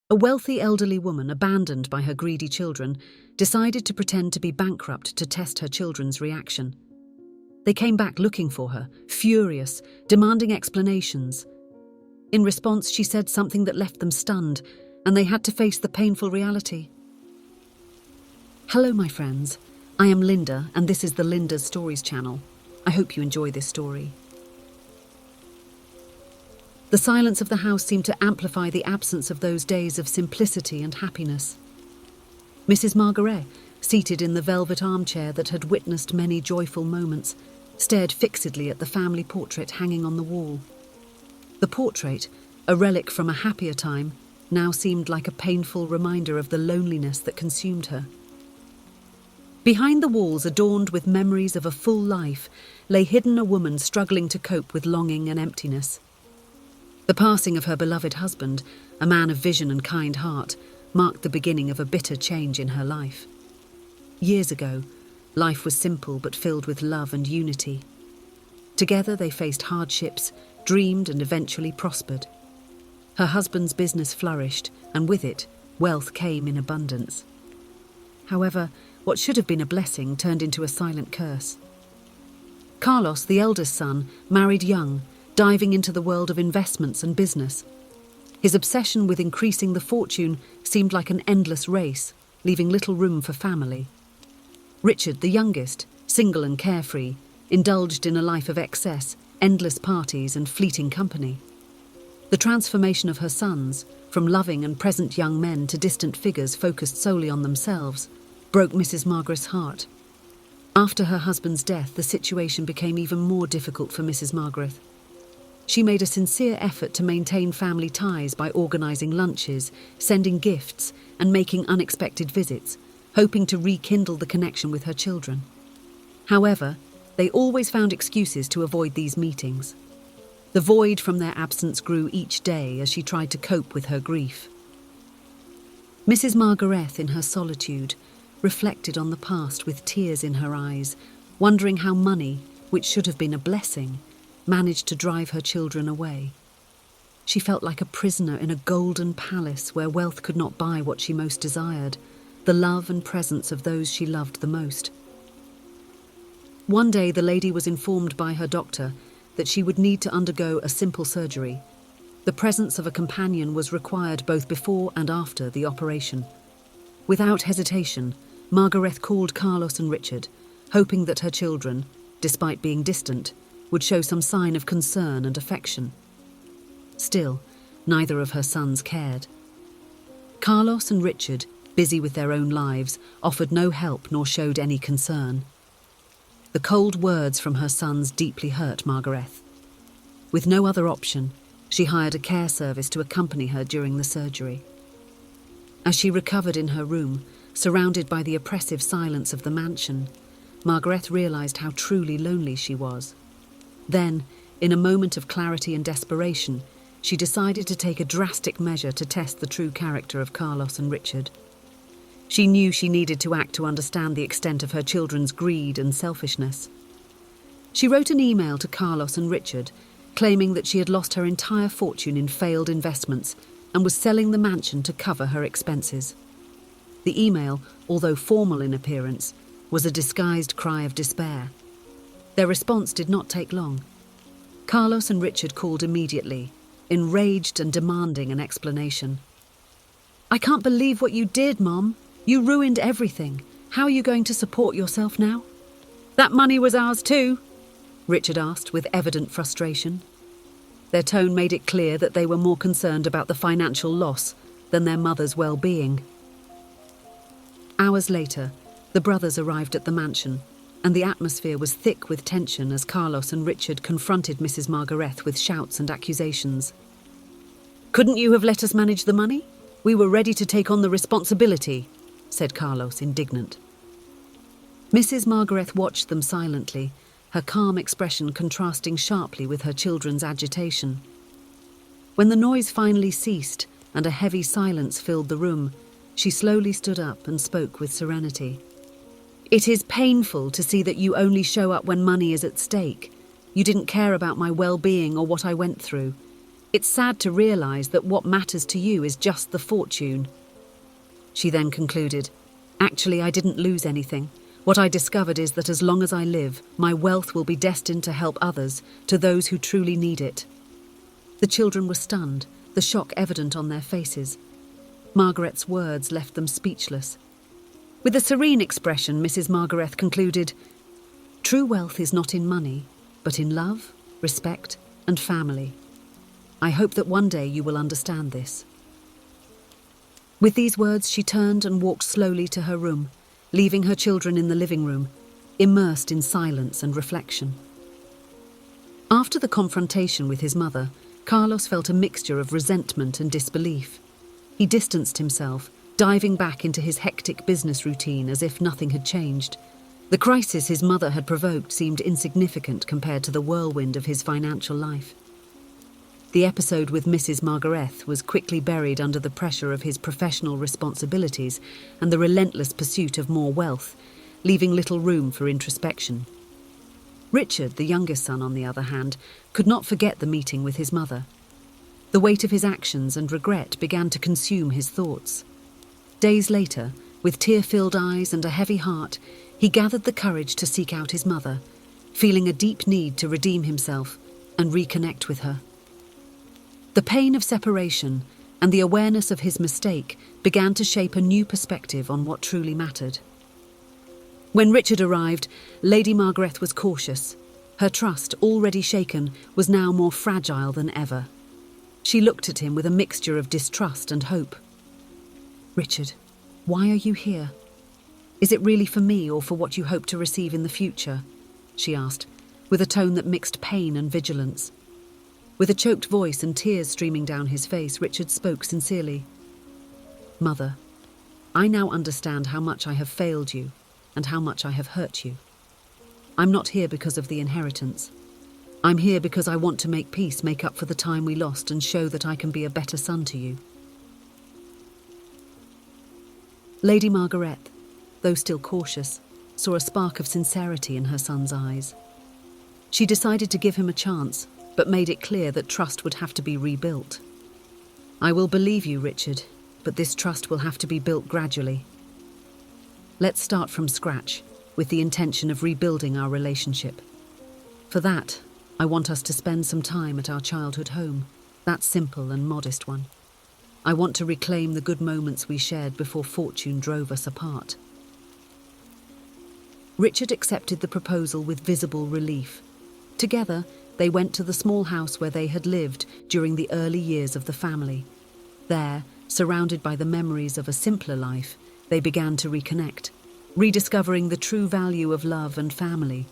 A wealthy elderly woman, abandoned by her greedy children, decided to pretend to be bankrupt to test her children's reaction. They came back looking for her, furious, demanding explanations. In response, she said something that left them stunned, and they had to face the painful reality. Hello, my friends. I am Linda, and this is the Linda's Stories channel. I hope you enjoy this story. The silence of the house seemed to amplify the absence of those days of simplicity and happiness. Mrs. Margaret, seated in the velvet armchair that had witnessed many joyful moments, stared fixedly at the family portrait hanging on the wall. The portrait, a relic from a happier time, now seemed like a painful reminder of the loneliness that consumed her. Behind the walls, adorned with memories of a full life, lay hidden a woman struggling to cope with longing and emptiness. The passing of her beloved husband, a man of vision and kind heart, marked the beginning of a bitter change in her life. Years ago, life was simple but filled with love and unity. Together they faced hardships, dreamed and eventually prospered. Her husband's business flourished, and with it, wealth came in abundance. However, what should have been a blessing turned into a silent curse. Carlos, the eldest son, married young, diving into the world of investments and business. His obsession with increasing the fortune seemed like an endless race, leaving little room for family. Richard, the youngest, single and carefree, indulged in a life of excess, endless parties and fleeting company. The transformation of her sons, from loving and present young men to distant figures focused solely on themselves, broke Mrs. Margaret's heart. After her husband's death, the situation became even more difficult for Mrs. Margaret. She made a sincere effort to maintain family ties by organising lunches, sending gifts, and making unexpected visits, hoping to rekindle the connection with her children. However, they always found excuses to avoid these meetings. The void from their absence grew each day as she tried to cope with her grief. Mrs. Margaret, in her solitude, reflected on the past with tears in her eyes, wondering how money, which should have been a blessing, managed to drive her children away. She felt like a prisoner in a golden palace where wealth could not buy what she most desired, the love and presence of those she loved the most. One day the lady was informed by her doctor that she would need to undergo a simple surgery. The presence of a companion was required both before and after the operation. Without hesitation, Margaret called Carlos and Richard, hoping that her children, despite being distant, would show some sign of concern and affection. Still, neither of her sons cared. Carlos and Richard, busy with their own lives, offered no help nor showed any concern. The cold words from her sons deeply hurt Margaret. With no other option, she hired a care service to accompany her during the surgery. As she recovered in her room, surrounded by the oppressive silence of the mansion, Margaret realised how truly lonely she was. Then, in a moment of clarity and desperation, she decided to take a drastic measure to test the true character of Carlos and Richard. She knew she needed to act to understand the extent of her children's greed and selfishness. She wrote an email to Carlos and Richard, claiming that she had lost her entire fortune in failed investments and was selling the mansion to cover her expenses. The email, although formal in appearance, was a disguised cry of despair. Their response did not take long. Carlos and Richard called immediately, enraged and demanding an explanation. "I can't believe what you did, Mom. You ruined everything. How are you going to support yourself now?" "That money was ours too," Richard asked with evident frustration. Their tone made it clear that they were more concerned about the financial loss than their mother's well-being. Hours later, the brothers arrived at the mansion, and the atmosphere was thick with tension as Carlos and Richard confronted Mrs. Margaret with shouts and accusations. "Couldn't you have let us manage the money? We were ready to take on the responsibility," said Carlos, indignant. Mrs. Margaret watched them silently, her calm expression contrasting sharply with her children's agitation. When the noise finally ceased and a heavy silence filled the room, she slowly stood up and spoke with serenity. "It is painful to see that you only show up when money is at stake. You didn't care about my well-being or what I went through. It's sad to realise that what matters to you is just the fortune." She then concluded, "Actually, I didn't lose anything. What I discovered is that as long as I live, my wealth will be destined to help others, to those who truly need it." The children were stunned, the shock evident on their faces. Margaret's words left them speechless. With a serene expression, Mrs. Margaret concluded, "True wealth is not in money, but in love, respect, and family. I hope that one day you will understand this." With these words, she turned and walked slowly to her room, leaving her children in the living room, immersed in silence and reflection. After the confrontation with his mother, Carlos felt a mixture of resentment and disbelief. He distanced himself, diving back into his hectic business routine as if nothing had changed. The crisis his mother had provoked seemed insignificant compared to the whirlwind of his financial life. The episode with Mrs. Margaret was quickly buried under the pressure of his professional responsibilities and the relentless pursuit of more wealth, leaving little room for introspection. Richard, the youngest son, on the other hand, could not forget the meeting with his mother. The weight of his actions and regret began to consume his thoughts. Days later, with tear-filled eyes and a heavy heart, he gathered the courage to seek out his mother, feeling a deep need to redeem himself and reconnect with her. The pain of separation and the awareness of his mistake began to shape a new perspective on what truly mattered. When Richard arrived, Lady Margaret was cautious. Her trust, already shaken, was now more fragile than ever. She looked at him with a mixture of distrust and hope. "Richard, why are you here? Is it really for me or for what you hope to receive in the future?" she asked, with a tone that mixed pain and vigilance. With a choked voice and tears streaming down his face, Richard spoke sincerely. "Mother, I now understand how much I have failed you and how much I have hurt you. I'm not here because of the inheritance. I'm here because I want to make peace, make up for the time we lost, and show that I can be a better son to you." Lady Margaret, though still cautious, saw a spark of sincerity in her son's eyes. She decided to give him a chance, but made it clear that trust would have to be rebuilt. "I will believe you, Richard, but this trust will have to be built gradually. Let's start from scratch, with the intention of rebuilding our relationship. For that, I want us to spend some time at our childhood home, that simple and modest one. I want to reclaim the good moments we shared before fortune drove us apart." Richard accepted the proposal with visible relief. Together, they went to the small house where they had lived during the early years of the family. There, surrounded by the memories of a simpler life, they began to reconnect, rediscovering the true value of love and family.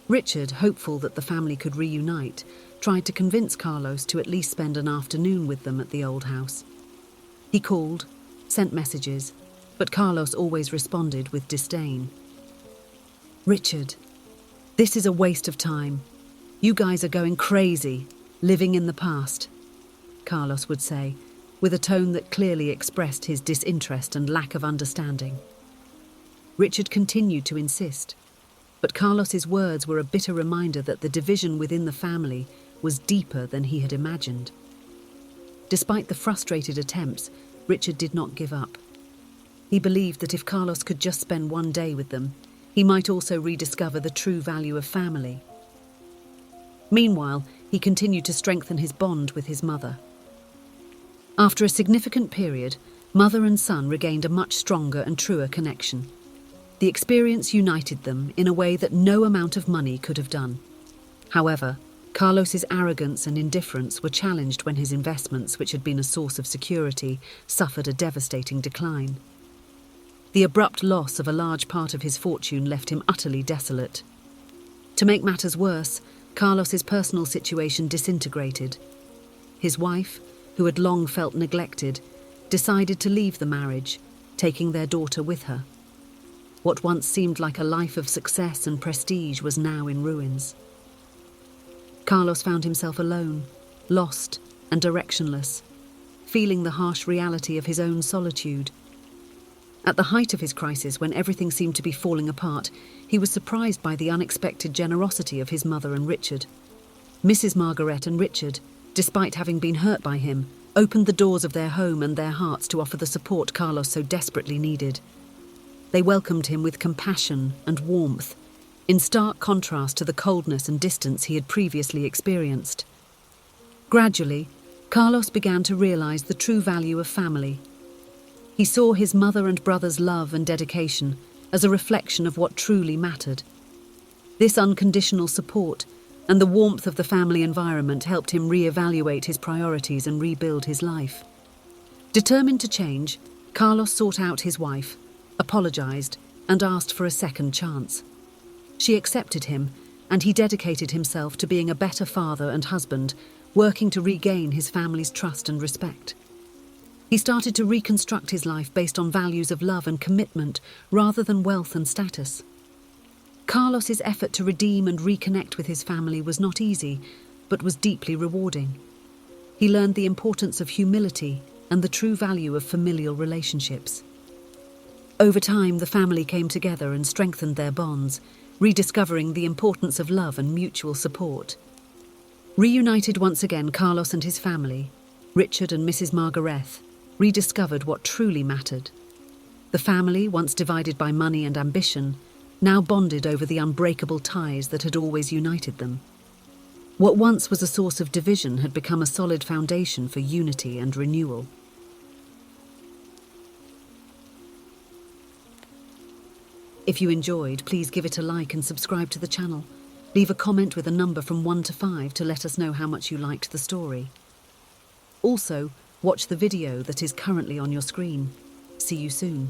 Richard, hopeful that the family could reunite, tried to convince Carlos to at least spend an afternoon with them at the old house. He called, sent messages, but Carlos always responded with disdain. "Richard, this is a waste of time. You guys are going crazy, living in the past," Carlos would say, with a tone that clearly expressed his disinterest and lack of understanding. Richard continued to insist, but Carlos's words were a bitter reminder that the division within the family was deeper than he had imagined. Despite the frustrated attempts, Richard did not give up. He believed that if Carlos could just spend one day with them, he might also rediscover the true value of family. Meanwhile, he continued to strengthen his bond with his mother. After a significant period, mother and son regained a much stronger and truer connection. The experience united them in a way that no amount of money could have done. However, Carlos's arrogance and indifference were challenged when his investments, which had been a source of security, suffered a devastating decline. The abrupt loss of a large part of his fortune left him utterly desolate. To make matters worse, Carlos's personal situation disintegrated. His wife, who had long felt neglected, decided to leave the marriage, taking their daughter with her. What once seemed like a life of success and prestige was now in ruins. Carlos found himself alone, lost and directionless, feeling the harsh reality of his own solitude. At the height of his crisis, when everything seemed to be falling apart, he was surprised by the unexpected generosity of his mother and Richard. Mrs. Margaret and Richard, despite having been hurt by him, opened the doors of their home and their hearts to offer the support Carlos so desperately needed. They welcomed him with compassion and warmth, in stark contrast to the coldness and distance he had previously experienced. Gradually, Carlos began to realize the true value of family. He saw his mother and brother's love and dedication as a reflection of what truly mattered. This unconditional support and the warmth of the family environment helped him re-evaluate his priorities and rebuild his life. Determined to change, Carlos sought out his wife, apologized, and asked for a second chance. She accepted him, and he dedicated himself to being a better father and husband, working to regain his family's trust and respect. He started to reconstruct his life based on values of love and commitment rather than wealth and status. Carlos's effort to redeem and reconnect with his family was not easy, but was deeply rewarding. He learned the importance of humility and the true value of familial relationships. Over time, the family came together and strengthened their bonds, rediscovering the importance of love and mutual support. Reunited once again, Carlos and his family, Richard and Mrs. Margaret, rediscovered what truly mattered. The family, once divided by money and ambition, now bonded over the unbreakable ties that had always united them. What once was a source of division had become a solid foundation for unity and renewal. If you enjoyed, please give it a like and subscribe to the channel. Leave a comment with a number from 1 to 5 to let us know how much you liked the story. Also, watch the video that is currently on your screen. See you soon.